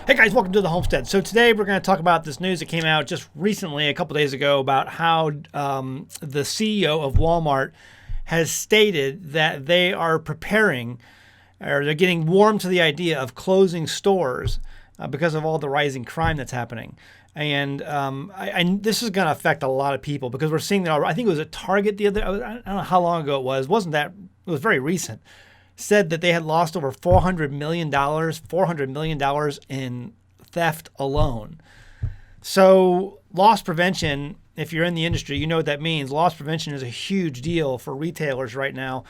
Hey guys, welcome to the Homestead. So today we're going to talk about this news that came out just recently, a couple days ago, about how the CEO of Walmart has stated that they are preparing, or they're getting warm to the idea of closing stores because of all the rising crime that's happening. And this is going to affect a lot of people because we're seeing that. I think it was at Target the other. I don't know how long ago it was. It wasn't that? It was very recent. Said that they had lost over $400 million in theft alone. So loss prevention, if you're in the industry, you know what that means. Loss prevention is a huge deal for retailers right now.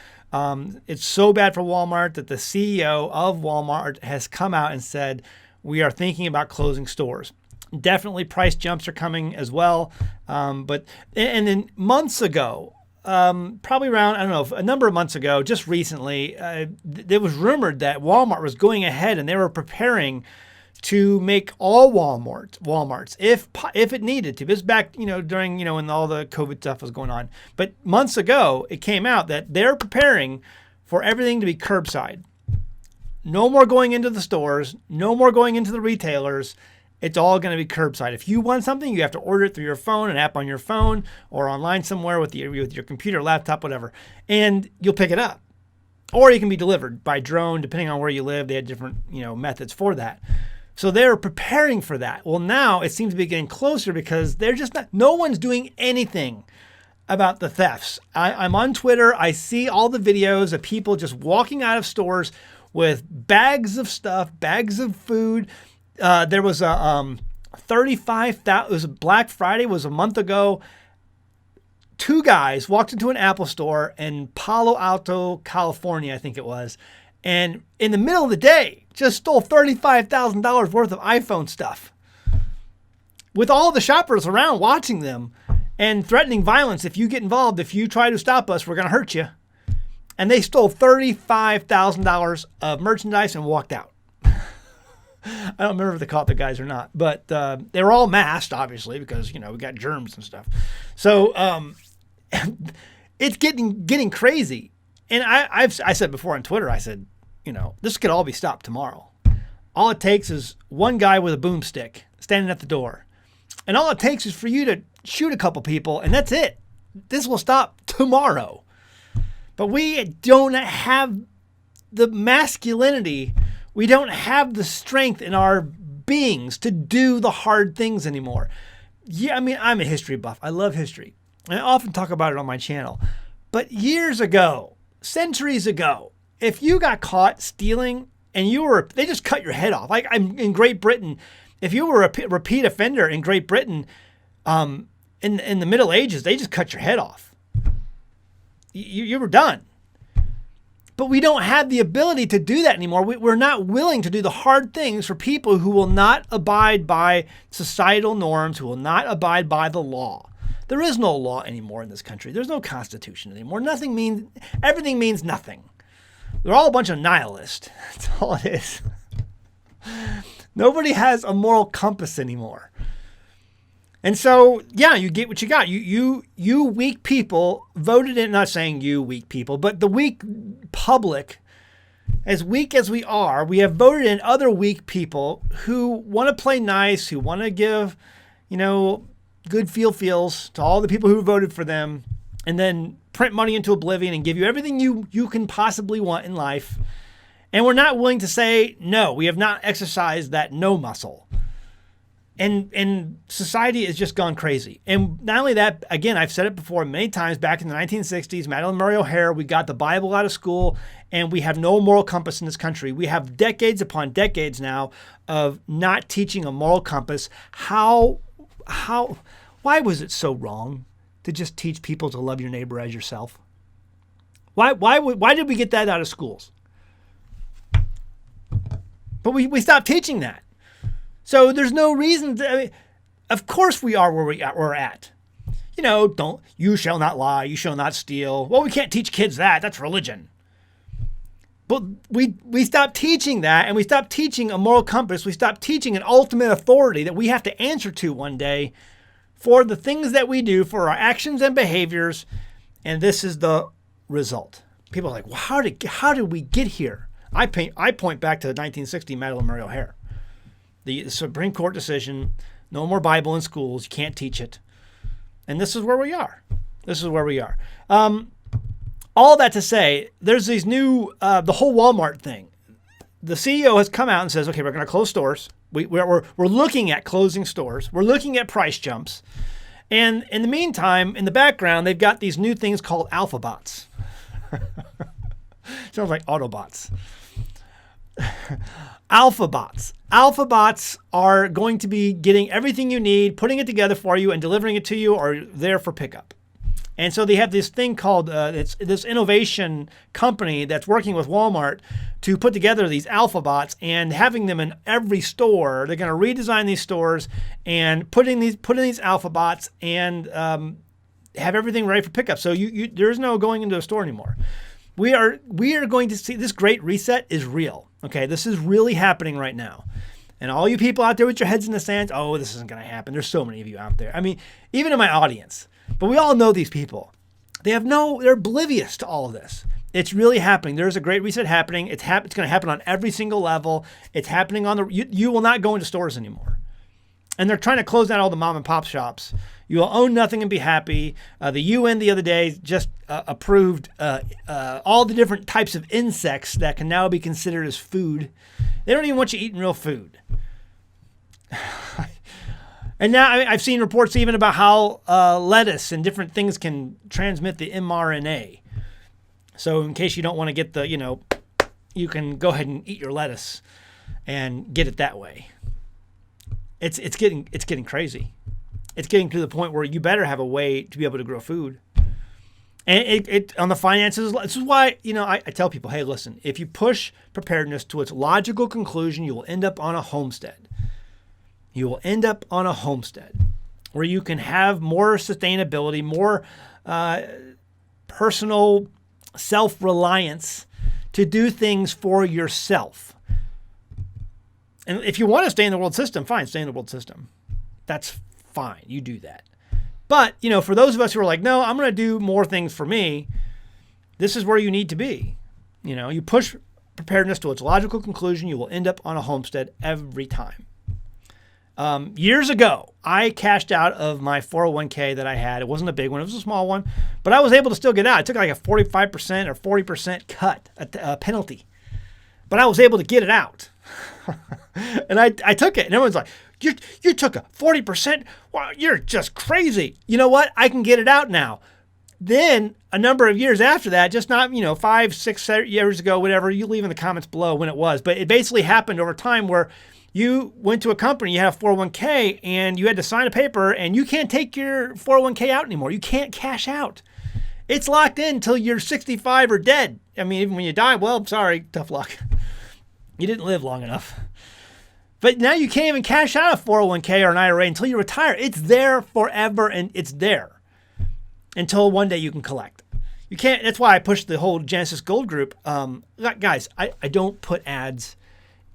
It's so bad for Walmart that the CEO of Walmart has come out and said, we are thinking about closing stores. Definitely price jumps are coming as well. And then months ago, probably around, I don't know, a number of months ago, just recently, it was rumored that Walmart was going ahead and they were preparing to make all Walmarts, if it needed to. This back, during, when all the COVID stuff was going on. But months ago, it came out that they're preparing for everything to be curbside. No more going into the stores, no more going into the retailers. It's all going to be curbside. If you want something, you have to order it through your phone, an app on your phone, or online somewhere with your computer, laptop, whatever, and you'll pick it up. Or you can be delivered by drone, depending on where you live. They had different, methods for that. So they're preparing for that. Well, now it seems to be getting closer because they're just no one's doing anything about the thefts. I'm on Twitter. I see all the videos of people just walking out of stores with bags of stuff, bags of food. There was a 35,000. It was Black Friday. Was a month ago. Two guys walked into an Apple store in Palo Alto, California, I think it was, and in the middle of the day, just stole $35,000 worth of iPhone stuff. With all the shoppers around watching them and threatening violence. If you get involved, if you try to stop us, we're going to hurt you. And they stole $35,000 of merchandise and walked out. I don't remember if they caught the guys or not, but they were all masked, obviously, because, we got germs and stuff. So it's getting crazy. And I said before on Twitter, I said, this could all be stopped tomorrow. All it takes is one guy with a boomstick standing at the door. And all it takes is for you to shoot a couple people, and that's it. This will stop tomorrow. But we don't have the masculinity. We don't have the strength in our beings to do the hard things anymore. Yeah, I'm a history buff. I love history. I often talk about it on my channel. But years ago, centuries ago, if you got caught stealing and they just cut your head off. Like in Great Britain, if you were a repeat offender in Great Britain, in the Middle Ages, they just cut your head off. You were done. But we don't have the ability to do that anymore. We're not willing to do the hard things for people who will not abide by societal norms, who will not abide by the law. There is no law anymore in this country. There's no constitution anymore. Everything means nothing. They're all a bunch of nihilists. That's all it is. Nobody has a moral compass anymore. And so, yeah, you get what you got. You weak people voted in, not saying you weak people, but the weak public, as weak as we are, we have voted in other weak people who want to play nice, who want to give, good feels to all the people who voted for them, and then print money into oblivion and give you everything you can possibly want in life. And we're not willing to say, no, we have not exercised that no muscle. And society has just gone crazy. And not only that, again, I've said it before many times, back in the 1960s, Madalyn Murray O'Hair, we got the Bible out of school, and we have no moral compass in this country. We have decades upon decades now of not teaching a moral compass. Why was it so wrong to just teach people to love your neighbor as yourself? Why did we get that out of schools? But we stopped teaching that. So there's no reason of course we are where we're at. You shall not lie, you shall not steal. Well, we can't teach kids that. That's religion. But we stopped teaching that, and we stopped teaching a moral compass. We stopped teaching an ultimate authority that we have to answer to one day for the things that we do, for our actions and behaviors. And this is the result. People are like, well, how did we get here? I point back to the 1960 Madalyn Murray O'Hair. The Supreme Court decision, no more Bible in schools. You can't teach it. And this is where we are. This is where we are. All that to say, there's these new, the whole Walmart thing. The CEO has come out and says, okay, we're going to close stores. We're looking at closing stores. We're looking at price jumps. And in the meantime, in the background, they've got these new things called alpha bots. Sounds like Autobots. Alpha bots. Alpha bots are going to be getting everything you need, putting it together for you, and delivering it to you, or there for pickup. And so they have this thing called, it's this innovation company that's working with Walmart to put together these alpha bots and having them in every store. They're going to redesign these stores and put in these alpha bots and have everything ready for pickup. So there's no going into a store anymore. We are going to see this great reset is real. Okay, this is really happening right now. And all you people out there with your heads in the sand, oh, this isn't going to happen. There's so many of you out there. I mean, even in my audience. But we all know these people. They're oblivious to all of this. It's really happening. There's a great reset happening. It's going to happen on every single level. It's happening on you will not go into stores anymore. And they're trying to close down all the mom and pop shops. You will own nothing and be happy. The UN the other day just approved all the different types of insects that can now be considered as food. They don't even want you eating real food. And now I've seen reports even about how lettuce and different things can transmit the mRNA. So in case you don't want to get you can go ahead and eat your lettuce and get it that way. It's getting crazy. It's getting to the point where you better have a way to be able to grow food. And it on the finances, this is why, I tell people, hey, listen, if you push preparedness to its logical conclusion, you will end up on a homestead. You will end up on a homestead where you can have more sustainability, more personal self-reliance to do things for yourself. And if you want to stay in the world system, fine, stay in the world system. That's fine. You do that. But, for those of us who are like, no, I'm going to do more things for me, this is where you need to be. You push preparedness to its logical conclusion, you will end up on a homestead every time. Years ago, I cashed out of my 401k that I had. It wasn't a big one. It was a small one. But I was able to still get out. I took like a 45% or 40% cut, a penalty. But I was able to get it out. And I took it. And everyone's like, you took a 40%? Wow, you're just crazy. You know what? I can get it out now. Then a number of years after that, just not, 5, 6 years ago, whatever, you leave in the comments below when it was. But it basically happened over time where you went to a company, you had a 401k, and you had to sign a paper, and you can't take your 401k out anymore. You can't cash out. It's locked in until you're 65 or dead. I mean, even when you die, well, sorry, tough luck. You didn't live long enough. But now you can't even cash out a 401k or an IRA until you retire. It's there forever, and it's there until one day you can collect. You can't. That's why I push the whole Genesis Gold group. Guys, I don't put ads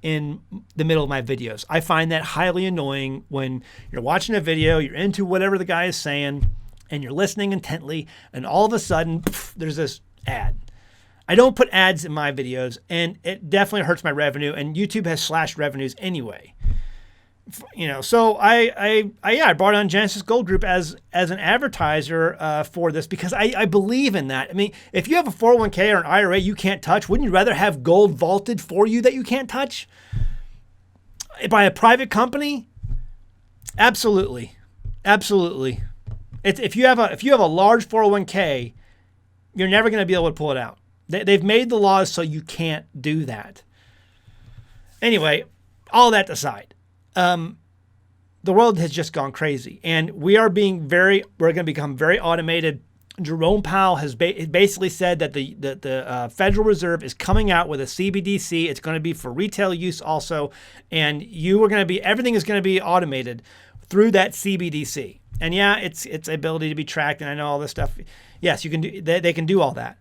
in the middle of my videos. I find that highly annoying when you're watching a video, you're into whatever the guy is saying, and you're listening intently, and all of a sudden, there's this ad. I don't put ads in my videos, and it definitely hurts my revenue, and YouTube has slashed revenues anyway. So I brought on Genesis Gold Group as an advertiser for this because I believe in that. I mean, if you have a 401k or an IRA you can't touch, wouldn't you rather have gold vaulted for you that you can't touch by a private company? Absolutely. If you have a large 401k, you're never going to be able to pull it out. They've made the laws so you can't do that. Anyway, all that aside. The world has just gone crazy, and we're going to become very automated. Jerome Powell has basically said that the Federal Reserve is coming out with a CBDC. It's going to be for retail use also, and everything is going to be automated through that CBDC. And yeah, its ability to be tracked, and I know all this stuff. Yes, you can do. They can do all that.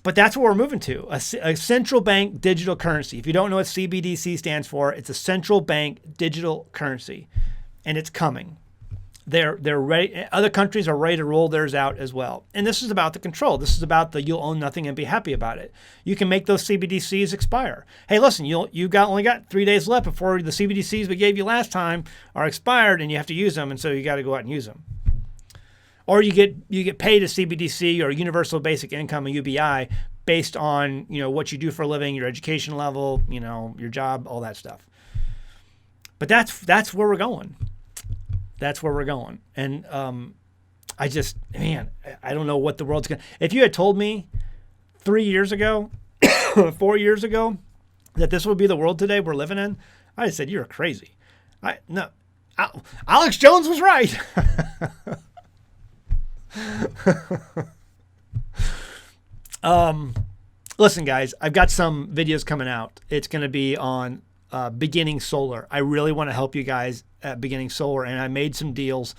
But that's what we're moving to, a central bank digital currency. If you don't know what CBDC stands for, it's a central bank digital currency, and it's coming. They're ready. Other countries are ready to roll theirs out as well. And this is about the control. This is about the you'll own nothing and be happy about it. You can make those CBDCs expire. Hey, listen, only got 3 days left before the CBDCs we gave you last time are expired, and you have to use them, and so you got to go out and use them. Or you get paid a CBDC or Universal Basic Income, a UBI, based on what you do for a living, your education level, your job, all that stuff. But that's where we're going. That's where we're going. And I don't know what the world's going to... If you had told me 3 years ago, 4 years ago, that this would be the world today we're living in, I said, you're crazy. No, Alex Jones was right. Listen, guys, I've got some videos coming out. It's going to be on beginning solar. I really want to help you guys at beginning solar, and I made some deals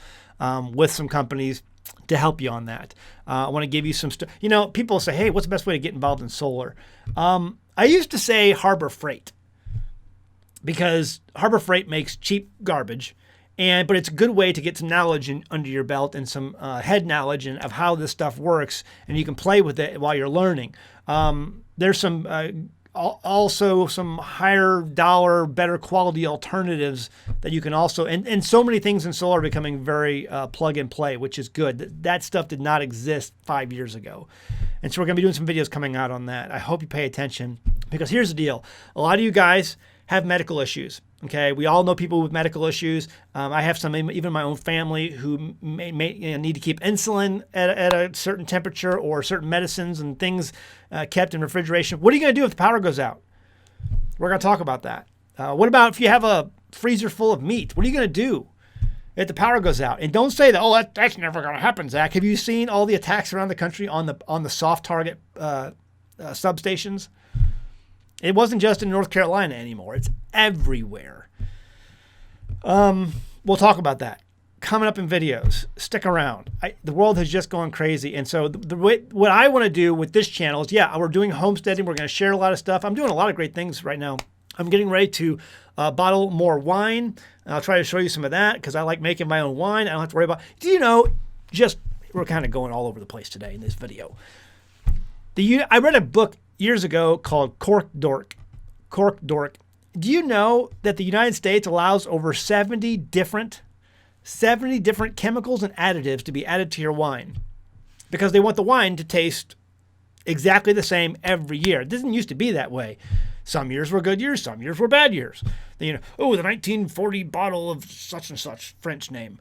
with some companies to help you on that. I want to give you some people say, hey, what's the best way to get involved in solar? I used to say Harbor Freight, because Harbor Freight makes cheap garbage, but it's a good way to get some knowledge under your belt and some head knowledge of how this stuff works, and you can play with it while you're learning. There's some also some higher dollar, better quality alternatives that you can also, and so many things in solar are becoming very plug and play, which is good. That stuff did not exist 5 years ago. And so we're going to be doing some videos coming out on that. I hope you pay attention, because here's the deal. A lot of you guys have medical issues. Okay, we all know people with medical issues. I have some, even my own family, who may need to keep insulin at a certain temperature, or certain medicines and things kept in refrigeration. What are you going to do if the power goes out? We're going to talk about that. What about if you have a freezer full of meat? What are you going to do if the power goes out? And don't say that, that's never going to happen, Zach. Have you seen all the attacks around the country on the soft target substations? It wasn't just in North Carolina anymore. It's everywhere. We'll talk about that coming up in videos. Stick around. The world has just gone crazy. And so what I want to do with this channel is, we're doing homesteading. We're going to share a lot of stuff. I'm doing a lot of great things right now. I'm getting ready to bottle more wine. I'll try to show you some of that, because I like making my own wine. I don't have to worry about, we're kind of going all over the place today in this video. I read a book years ago called Cork Dork. Cork Dork. Do you know that the United States allows over 70 different chemicals and additives to be added to your wine, because they want the wine to taste exactly the same every year? It didn't used to be that way. Some years were good years, some years were bad years. The 1940 bottle of such and such French name,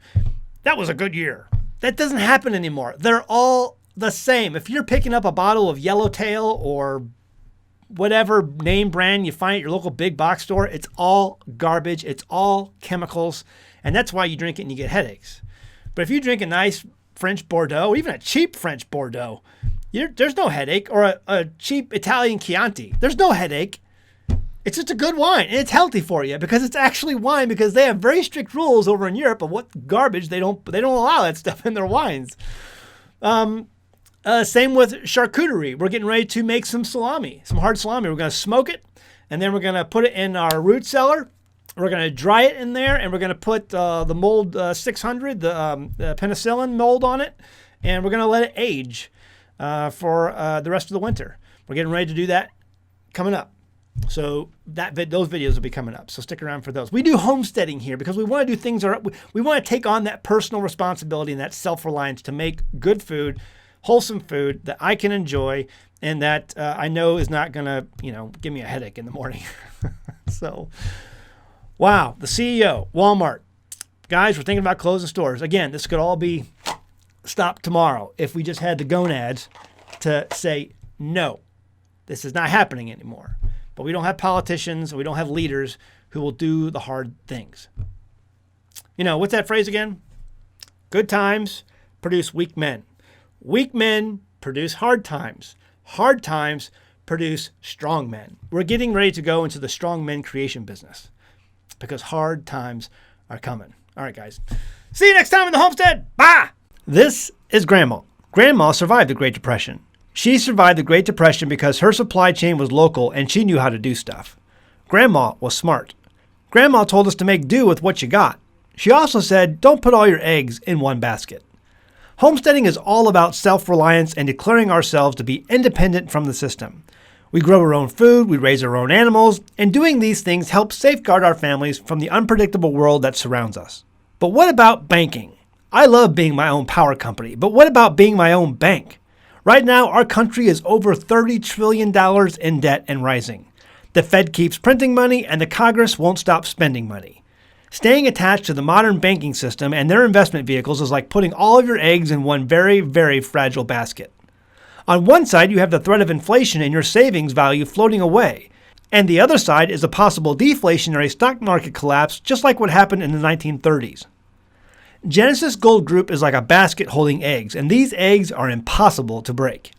that was a good year. That doesn't happen anymore. They're all the same. If you're picking up a bottle of Yellowtail or whatever name brand you find at your local big box store, it's all garbage. It's all chemicals. And that's why you drink it and you get headaches. But if you drink a nice French Bordeaux, even a cheap French Bordeaux, there's no headache. Or a cheap Italian Chianti, there's no headache. It's just a good wine, and it's healthy for you, because it's actually wine, because they have very strict rules over in Europe of what garbage they don't allow that stuff in their wines. Same with charcuterie. We're getting ready to make some salami, some hard salami. We're going to smoke it, and then we're going to put it in our root cellar. We're going to dry it in there, and we're going to put the mold 600, the penicillin mold on it, and we're going to let it age for the rest of the winter. We're getting ready to do that coming up. So those videos will be coming up. So stick around for those. We do homesteading here because we want to do things. We want to take on that personal responsibility and that self-reliance to make good food, wholesome food that I can enjoy, and that I know is not going to, give me a headache in the morning. So, wow, the CEO, Walmart. Guys, we're thinking about closing stores. Again, this could all be stopped tomorrow if we just had the gonads to say, no, this is not happening anymore. But we don't have politicians, we don't have leaders who will do the hard things. What's that phrase again? Good times produce weak men. Weak men produce hard times. Hard times produce strong men. We're getting ready to go into the strong men creation business because hard times are coming. All right, guys. See you next time in the homestead. Bye. This is Grandma. Grandma survived the Great Depression. She survived the Great Depression because her supply chain was local and she knew how to do stuff. Grandma was smart. Grandma told us to make do with what you got. She also said, don't put all your eggs in one basket. Homesteading is all about self-reliance and declaring ourselves to be independent from the system. We grow our own food, we raise our own animals, and doing these things helps safeguard our families from the unpredictable world that surrounds us. But what about banking? I love being my own power company, but what about being my own bank? Right now, our country is over $30 trillion in debt and rising. The Fed keeps printing money, and the Congress won't stop spending money. Staying attached to the modern banking system and their investment vehicles is like putting all of your eggs in one very, very fragile basket. On one side, you have the threat of inflation and your savings value floating away. And the other side is a possible deflationary stock market collapse, just like what happened in the 1930s. Genesis Gold Group is like a basket holding eggs, and these eggs are impossible to break.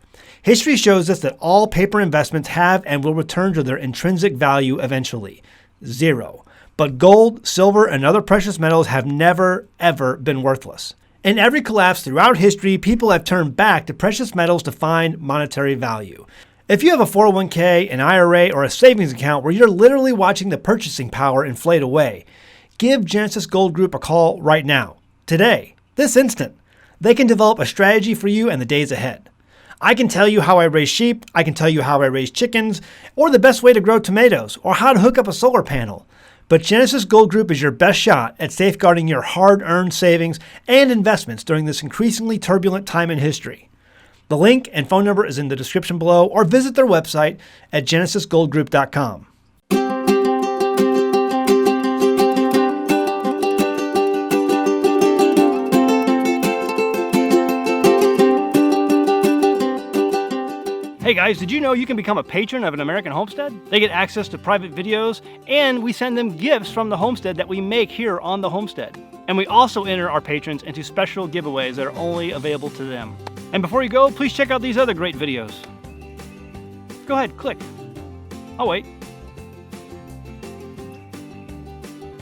History shows us that all paper investments have and will return to their intrinsic value eventually. Zero. But gold, silver, and other precious metals have never, ever been worthless. In every collapse throughout history, people have turned back to precious metals to find monetary value. If you have a 401k, an IRA, or a savings account where you're literally watching the purchasing power inflate away, give Genesis Gold Group a call right now, today, this instant. They can develop a strategy for you in the days ahead. I can tell you how I raise sheep, I can tell you how I raise chickens, or the best way to grow tomatoes, or how to hook up a solar panel. But Genesis Gold Group is your best shot at safeguarding your hard-earned savings and investments during this increasingly turbulent time in history. The link and phone number is in the description below, or visit their website at genesisgoldgroup.com. Hey guys, did you know you can become a patron of an American Homestead? They get access to private videos, and we send them gifts from the homestead that we make here on the homestead. And we also enter our patrons into special giveaways that are only available to them. And before you go, please check out these other great videos. Go ahead, click. Oh wait.